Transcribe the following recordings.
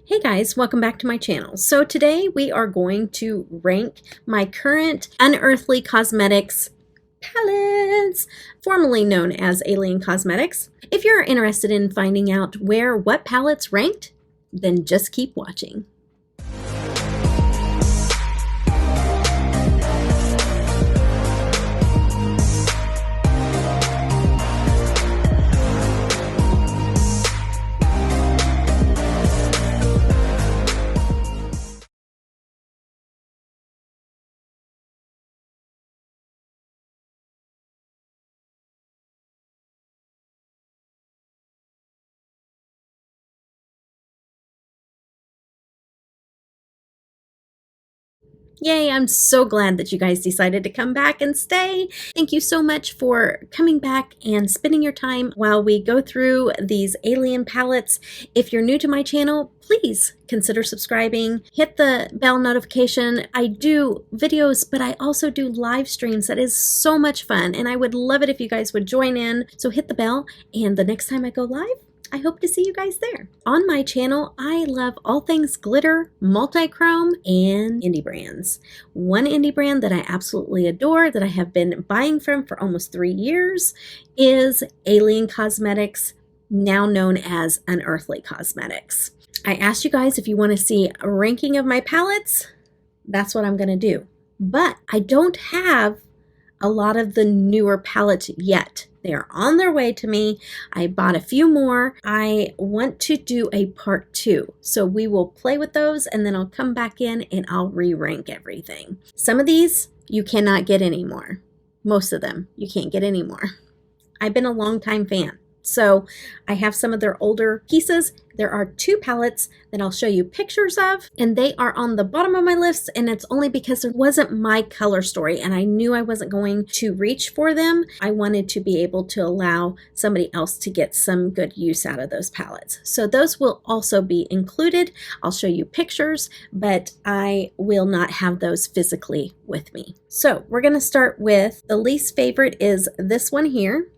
Hey guys, welcome back to my channel. So today we are going to rank my current Unearthly Cosmetics palettes, formerly known as Alien Cosmetics. If you're interested in finding out where what palettes ranked, then just keep watching. Yay, I'm so glad that you guys decided to come back and stay. Thank you so much for coming back and spending your time while we go through these alien palettes. If you're new to my channel, please consider subscribing. Hit the bell notification. I do videos, but I also do live streams. That is so much fun, and I would love it if you guys would join in. So hit the bell, and the next time I go live, I hope to see you guys there. On my channel, I love all things glitter, multi-chrome, and indie brands. One indie brand that I absolutely adore, that I have been buying from for almost 3 years, is Alien Cosmetics, now known as Unearthly Cosmetics. I asked you guys if you want to see a ranking of my palettes. That's what I'm going to do. But I don't have a lot of the newer palettes yet. They are on their way to me. I bought a few more. I want to do a part 2. So we will play with those, and then I'll come back in and I'll re-rank everything. Some of these you cannot get anymore. Most of them you can't get anymore. I've been a long time fan. So I have some of their older pieces. There are 2 palettes that I'll show you pictures of, and they are on the bottom of my list, and it's only because it wasn't my color story, and I knew I wasn't going to reach for them. I wanted to be able to allow somebody else to get some good use out of those palettes. So those will also be included. I'll show you pictures, but I will not have those physically with me. So we're going to start with the least favorite is this one here.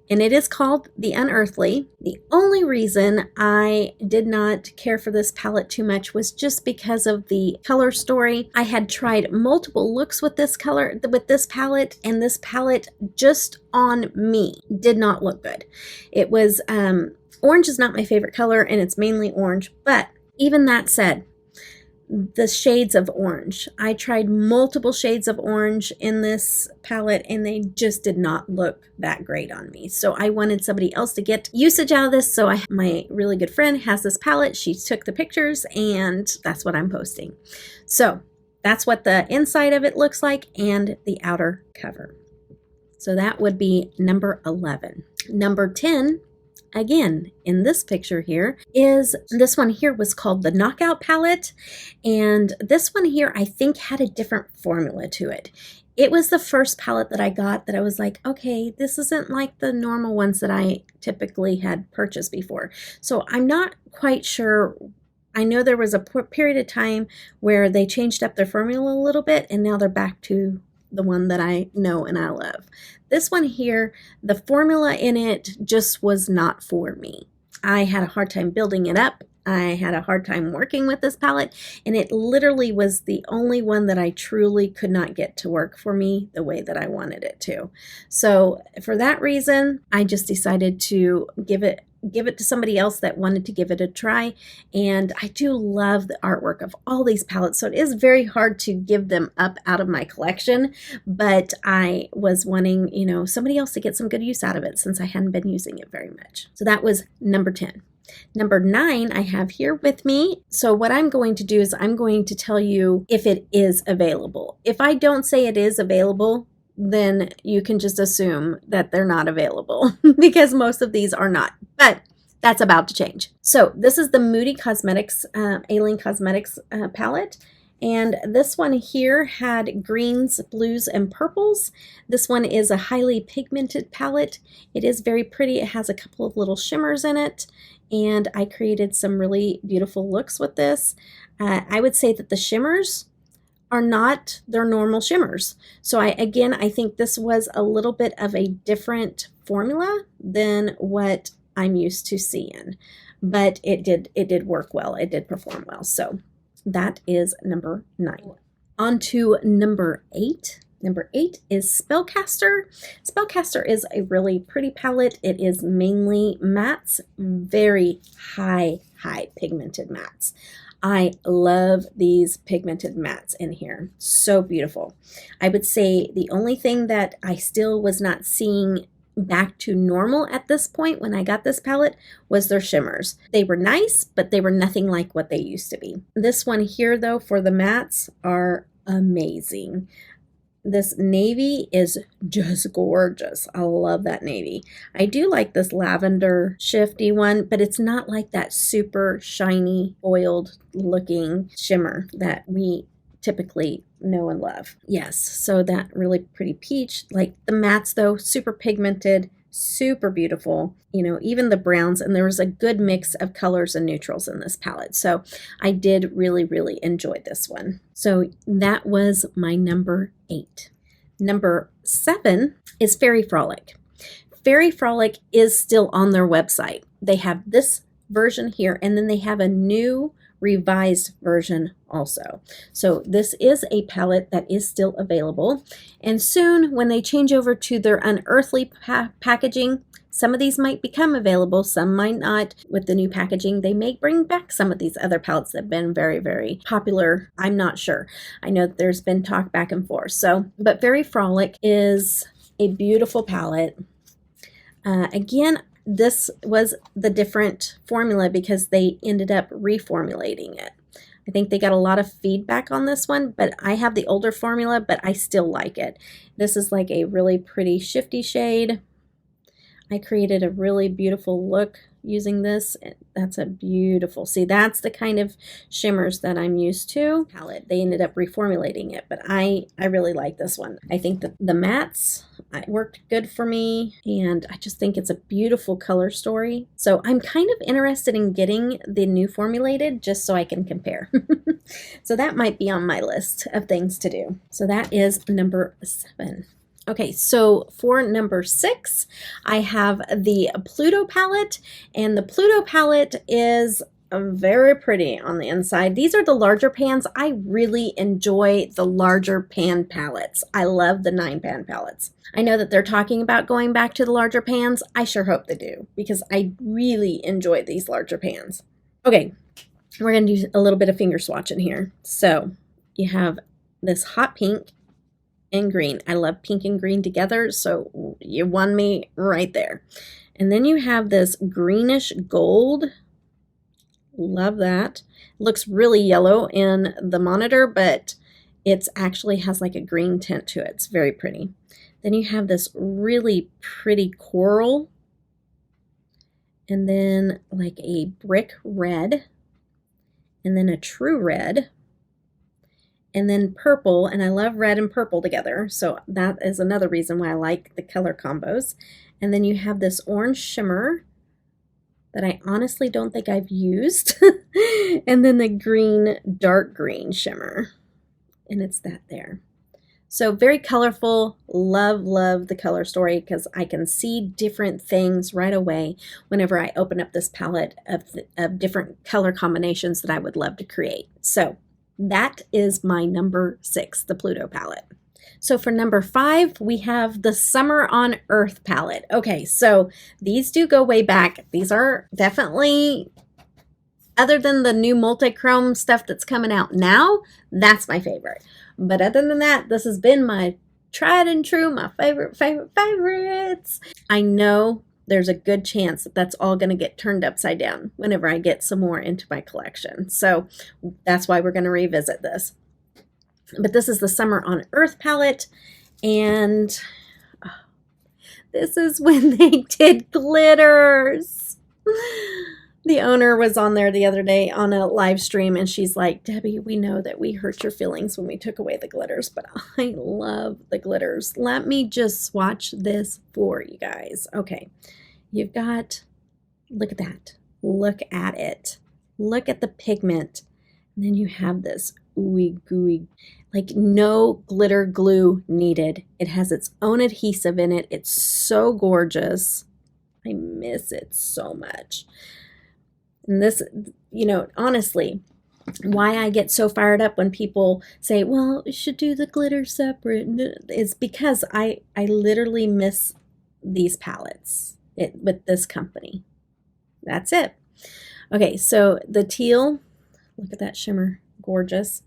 And it is called the Unearthly. The only reason I did not care for this palette too much was just because of the color story. I had tried multiple looks with this color, with this palette, and this palette just on me did not look good. It was, orange is not my favorite color, and it's mainly orange, but even that said, the shades of orange. I tried multiple shades of orange in this palette, and they just did not look that great on me. So I wanted somebody else to get usage out of this. So my really good friend has this palette. She took the pictures, and that's what I'm posting. So that's what the inside of it looks like and the outer cover. So that would be number 11. Number 10, again, in this picture here, is this one here was called the Knockout palette. And this one here, I think, had a different formula to it. It was the first palette that I got that I was like, okay, this isn't like the normal ones that I typically had purchased before. So I'm not quite sure. I know there was a period of time where they changed up their formula a little bit, and now they're back to the one that I know and I love. This one here, the formula in it just was not for me. I had a hard time building it up. I had a hard time working with this palette, and it literally was the only one that I truly could not get to work for me the way that I wanted it to. So for that reason, I just decided to give it to somebody else that wanted to give it a try. And I do love the artwork of all these palettes, so it is very hard to give them up out of my collection, but I was wanting, you know, somebody else to get some good use out of it since I hadn't been using it very much. So that was number 10. Number 9 I have here with me. So what I'm going to do is I'm going to tell you if it is available. If I don't say it is available, then you can just assume that they're not available because most of these are not, but that's about to change. So this is the Moody Cosmetics, Alien Cosmetics palette. And this one here had greens, blues, and purples. This one is a highly pigmented palette. It is very pretty. It has a couple of little shimmers in it. And I created some really beautiful looks with this. I would say that the shimmers are not their normal shimmers. So I think this was a little bit of a different formula than what I'm used to seeing. but it did work well. It did perform well. So that is number 9. On to number 8. Number 8 is Spellcaster. Spellcaster is a really pretty palette. It is mainly mattes, very high pigmented mattes. I love these pigmented mattes in here. So beautiful. I would say the only thing that I still was not seeing back to normal at this point when I got this palette was their shimmers. They were nice, but they were nothing like what they used to be. This one here though, for the mattes, are amazing. This navy is just gorgeous. I love that navy. I do like this lavender shifty one, but it's not like that super shiny, oiled looking shimmer that we typically know and love. Yes, so that really pretty peach. Like the mattes though, super pigmented, super beautiful. You know, even the browns, and there was a good mix of colors and neutrals in this palette. So I did really enjoy this one. So that was my number 8. Number 7 is Fairy Frolic. Fairy Frolic is still on their website. They have this version here, and then they have a new revised version also. So this is a palette that is still available, and soon when they change over to their Unearthly packaging, some of these might become available, some might not. With the new packaging, they may bring back some of these other palettes that have been very popular. I'm not sure. I know that there's been talk back and forth. So, but Fairy Frolic is a beautiful palette. Again, this was the different formula because they ended up reformulating it. I think they got a lot of feedback on this one, but I have the older formula, but I still like it. This is like a really pretty shifty shade. I created a really beautiful look using this. That's a beautiful, see, that's the kind of shimmers that I'm used to. Palette, they ended up reformulating it, but I really like this one. I think that the mattes worked good for me, and I just think it's a beautiful color story. So I'm kind of interested in getting the new formulated just so I can compare. So that might be on my list of things to do. So that is number 7. Okay, so for number 6, I have the Pluto palette, and the Pluto palette is very pretty on the inside. These are the larger pans. I really enjoy the larger pan palettes. I love the 9-pan palettes. I know that they're talking about going back to the larger pans. I sure hope they do, because I really enjoy these larger pans. Okay, we're going to do a little bit of finger swatching here. So you have this hot pink and green. I love pink and green together, so you won me right there. And then you have this greenish gold. Love that. Looks really yellow in the monitor, but it actually has like a green tint to it. It's very pretty. Then you have this really pretty coral, and then like a brick red, and then a true red, and then purple, and I love red and purple together, so that is another reason why I like the color combos. And then you have this orange shimmer that I honestly don't think I've used, and then the green, dark green shimmer, and it's that there. So very colorful. Love the color story, because I can see different things right away whenever I open up this palette of different color combinations that I would love to create. So that is my number 6, the Pluto palette. So for number 5, we have the Summer on Earth palette. Okay, so these do go way back. These are definitely, other than the new multi-chrome stuff that's coming out now, that's my favorite. But other than that, this has been my tried and true, my favorites. I know there's a good chance that that's all going to get turned upside down whenever I get some more into my collection. So that's why we're going to revisit this. But this is the Summer on Earth palette, and this is when they did glitters. The owner was on there the other day on a live stream, and she's like, Debbie, we know that we hurt your feelings when we took away the glitters, but I love the glitters. Let me just swatch this for you guys. Okay, you've got, look at that. Look at it. Look at the pigment. And then you have this ooey gooey, like no glitter glue needed. It has its own adhesive in it. It's so gorgeous. I miss it so much. And this, you know, honestly, why I get so fired up when people say, well, you should do the glitter separate, is because I literally miss these palettes with this company. That's it. Okay, so the teal, look at that shimmer, gorgeous.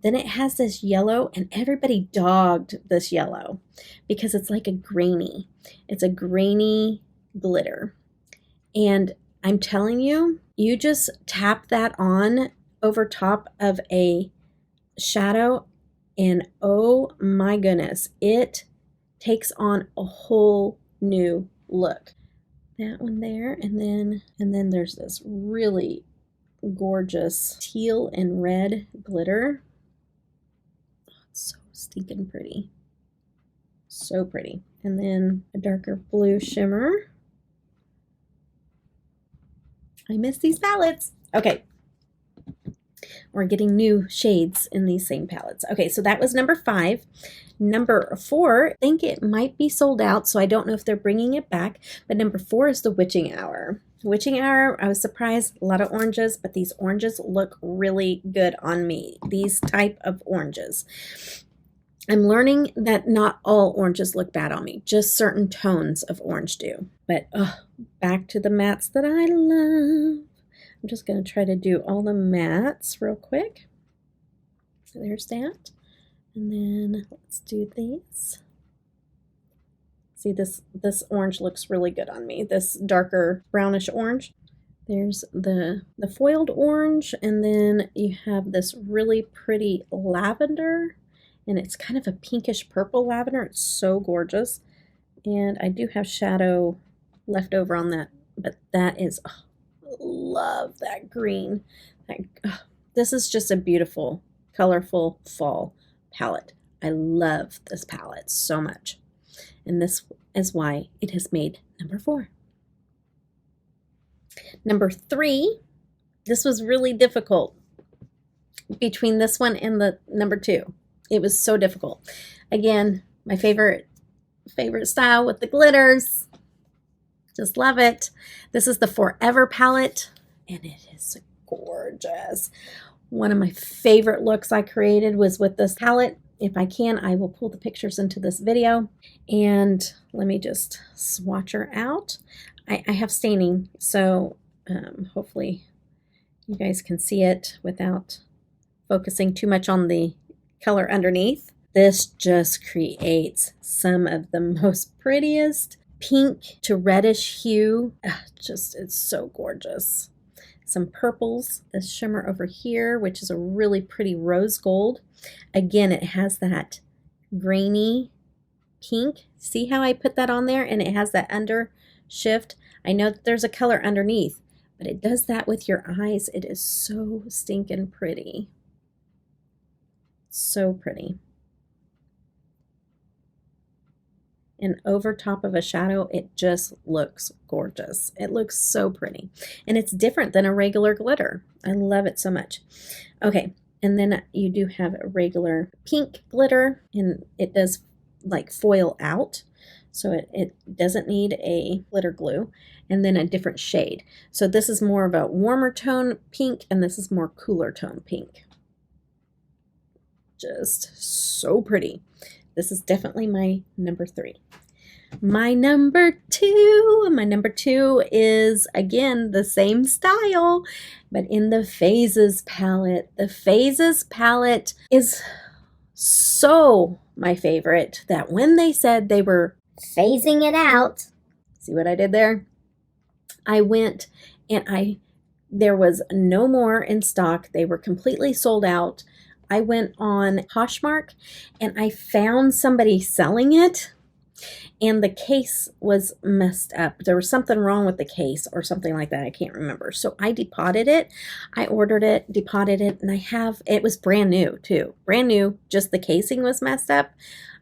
Then it has this yellow, and everybody dogged this yellow because it's like it's a grainy glitter. And I'm telling you, you just tap that on over top of a shadow, and oh my goodness, it takes on a whole new look. That one there, and then there's this really gorgeous teal and red glitter. So stinking pretty. So pretty. And then a darker blue shimmer. I miss these palettes. Okay. We're getting new shades in these same palettes. Okay, so that was number 5. Number 4, I think it might be sold out, so I don't know if they're bringing it back. But number 4 is the Witching Hour. Witching Hour, I was surprised, a lot of oranges, but these oranges look really good on me. These type of oranges. I'm learning that not all oranges look bad on me. Just certain tones of orange do. But back to the mattes that I love. I'm just going to try to do all the mattes real quick. So there's that. And then let's do these. See, this orange looks really good on me. This darker brownish orange. There's the foiled orange, and then you have this really pretty lavender, and it's kind of a pinkish purple lavender. It's so gorgeous. And I do have shadow left over on that, but that is, love that green. This is just a beautiful, colorful fall palette. I love this palette so much. And this is why it has made number 4. Number 3, this was really difficult between this one and the number 2. It was so difficult. Again, my favorite style with the glitters. Just love it. This is the Forever palette, and it is gorgeous. One of my favorite looks I created was with this palette. If I can, I will pull the pictures into this video. And let me just swatch her out. I have staining, so hopefully you guys can see it without focusing too much on the color underneath. This just creates some of the most prettiest pink to reddish hue. It's so gorgeous. Some purples, this shimmer over here, which is a really pretty rose gold. Again, it has that grainy pink. See how I put that on there, and it has that under shift. I know that there's a color underneath, but it does that with your eyes. It is so stinking pretty. So pretty. And over top of a shadow, it just looks gorgeous. It looks so pretty. And it's different than a regular glitter. I love it so much. Okay, and then you do have a regular pink glitter, and it does like foil out. So it doesn't need a glitter glue. And then a different shade. So this is more of a warmer tone pink, and this is more cooler tone pink. Just so pretty. This is definitely my number 3. My number 2 is, again, the same style, but in the Phases palette. The Phases palette is so my favorite that when they said they were phasing it out, see what I did there? I went and there was no more in stock. They were completely sold out. I went on Poshmark and I found somebody selling it, and the case was messed up. There was something wrong with the case or something like that. I can't remember. So I depotted it. I ordered it, depotted it, and it was brand new too. Brand new, just the casing was messed up.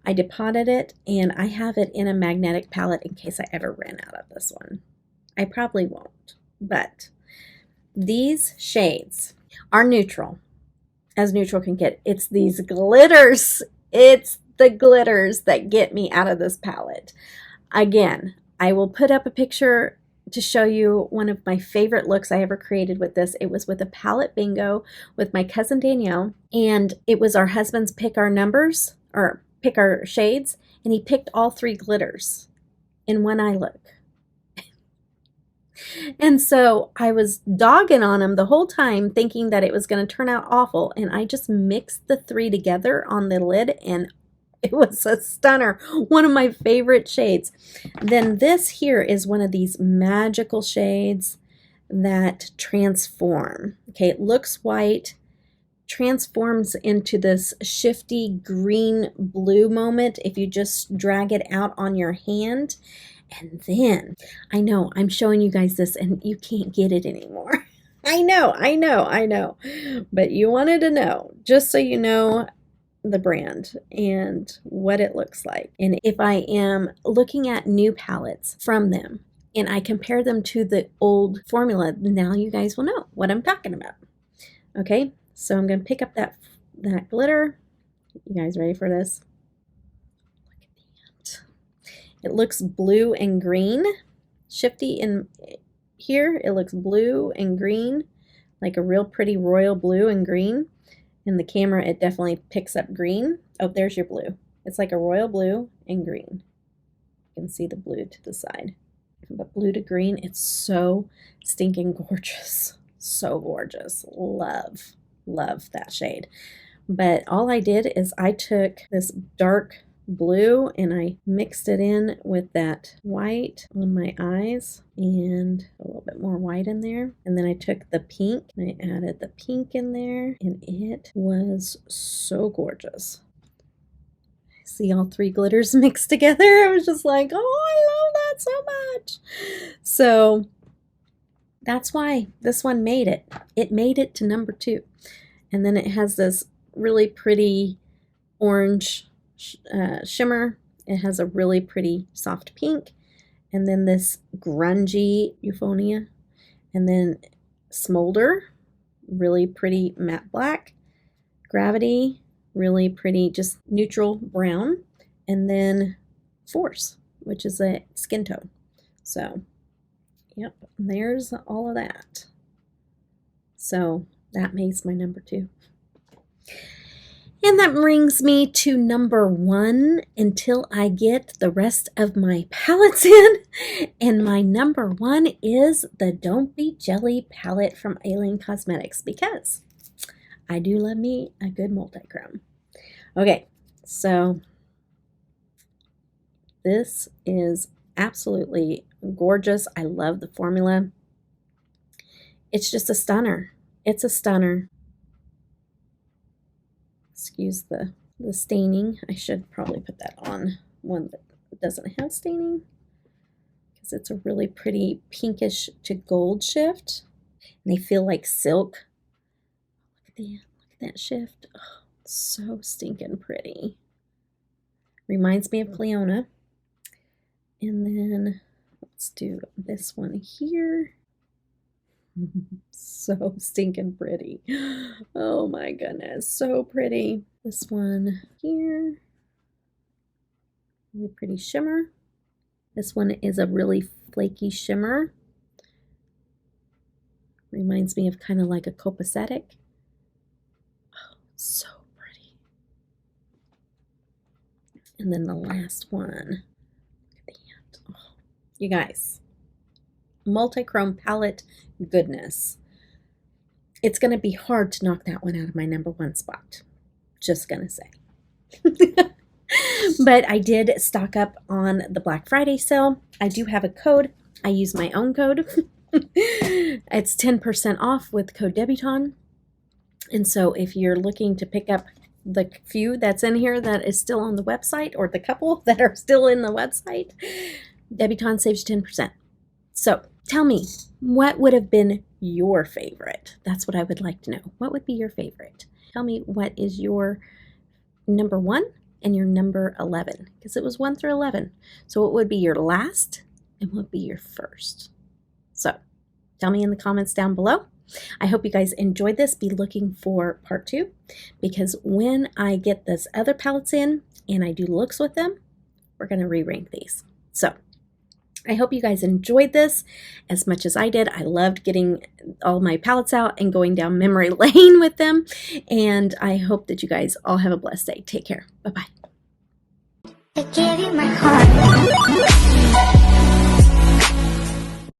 I depotted it, and I have it in a magnetic palette in case I ever ran out of this one. I probably won't, but these shades are neutral. As neutral can get. It's these glitters. It's the glitters that get me out of this palette. Again, I will put up a picture to show you one of my favorite looks I ever created with this. It was with a palette bingo with my cousin Danielle, and it was our husband's pick our numbers or pick our shades, and he picked all 3 glitters in one eye look. And so I was dogging on him the whole time thinking that it was going to turn out awful, and I just mixed the 3 together on the lid, and it was a stunner. One of my favorite shades. Then this here is one of these magical shades that transform. Okay, it looks white, transforms into this shifty green blue moment if you just drag it out on your hand. And then, I know I'm showing you guys this and you can't get it anymore. I know. But you wanted to know, just so you know the brand and what it looks like. And if I am looking at new palettes from them and I compare them to the old formula, now you guys will know what I'm talking about. Okay, so I'm going to pick up that glitter. You guys ready for this? Look at that. It looks blue and green. Shifty in here, it looks blue and green, like a real pretty royal blue and green. In the camera, it definitely picks up green. Oh, there's your blue. It's like a royal blue and green. You can see the blue to the side. But blue to green, it's so stinking gorgeous. So gorgeous. Love that shade. But all I did is I took this dark blue and I mixed it in with that white on my eyes and a little bit more white in there, and then I took the pink and I added the pink in there, and it was so gorgeous. See all 3 glitters mixed together. I was just like, oh, I love that so much. So that's why this one made it. It made it to number 2. And then it has this really pretty orange shimmer. It has a really pretty soft pink, and then this grungy Euphonia, and then Smolder, really pretty matte black, Gravity, really pretty just neutral brown, and then Force, which is a skin tone. So yep, there's all of that. So that makes my number 2. And that brings me to number 1 until I get the rest of my palettes in. And my number 1 is the Don't Be Jelly palette from Unearthly Cosmetics, because I do love me a good multi-chrome. Okay, so this is absolutely gorgeous. I love the formula. It's just a stunner. It's a stunner. Excuse the staining. I should probably put that on one that doesn't have staining, because it's a really pretty pinkish to gold shift, and they feel like silk. Look at that shift. Oh, so stinking pretty. Reminds me of Cleona. And then let's do this one here. So stinking pretty. Oh my goodness, so pretty. This one here, really pretty shimmer. This one is a really flaky shimmer. Reminds me of kind of like a copacetic. Oh, so pretty. And then the last one. Look at that. Oh, you guys, multi-chrome palette goodness. It's going to be hard to knock that one out of my number 1 spot. Just going to say. But I did stock up on the Black Friday sale. I do have a code. I use my own code. It's 10% off with code Debutawn. And so if you're looking to pick up the few that's in here that is still on the website, or the couple that are still in the website, Debutawn saves you 10%. So tell me, what would have been your favorite? That's what I would like to know. What would be your favorite? Tell me what is your number 1 and your number 11, because it was 1 through 11. So what would be your last and what would be your first? So tell me in the comments down below. I hope you guys enjoyed this. Be looking for part 2, because when I get this other palettes in and I do looks with them, we're going to re-rank these. So I hope you guys enjoyed this as much as I did. I loved getting all my palettes out and going down memory lane with them. And I hope that you guys all have a blessed day. Take care. Bye-bye. I gave you my heart.